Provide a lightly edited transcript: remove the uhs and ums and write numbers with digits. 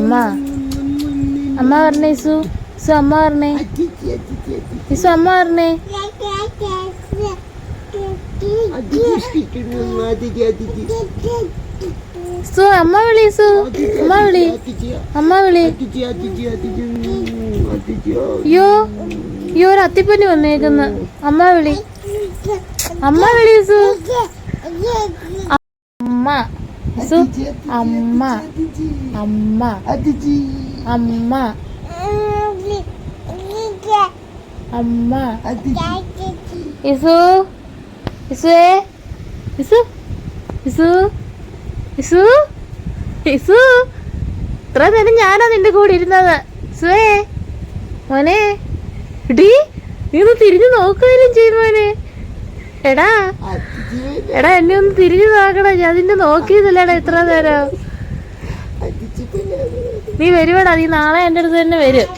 അമ്മ അമ്മ പറഞ്ഞേ ഇസു ഇസു അമ്മ പറഞ്ഞേ ഇസു അമ്മ പറഞ്ഞേ ഇസു അമ്മ വിളി ഇസു അമ്മ വിളി അമ്മ വിളി അയ്യോ അയ്യോ ഒരു അത്തിപ്പനി വന്നേക്കുന്നു അമ്മ വിളി അമ്മ വിളി ഇസു അമ്മ ഇസു അമ്മ അമ്മ അമ്മ അമ്മ ഇസു ഇസുവേ ഇസു ഇസു ഇസു ഇസു ഇത്ര നേരം ഞാനാ നിന്റെ കൂടെ ഇരുന്നത് ഇസുവേ മോനെ ഡി നീ ഒന്ന് തിരിഞ്ഞു നോക്കുകയും ചെയ്യും മോനെ എടാ എടാ എന്നെ ഒന്ന് തിരിഞ്ഞു നോക്കടാ ഞാൻ നിന്നെ നോക്കിയതല്ലേടാ ഇത്ര നേരം നീ വരുവാടാ നീ നാളെ എൻ്റെ അടുത്ത് തന്നെ വരും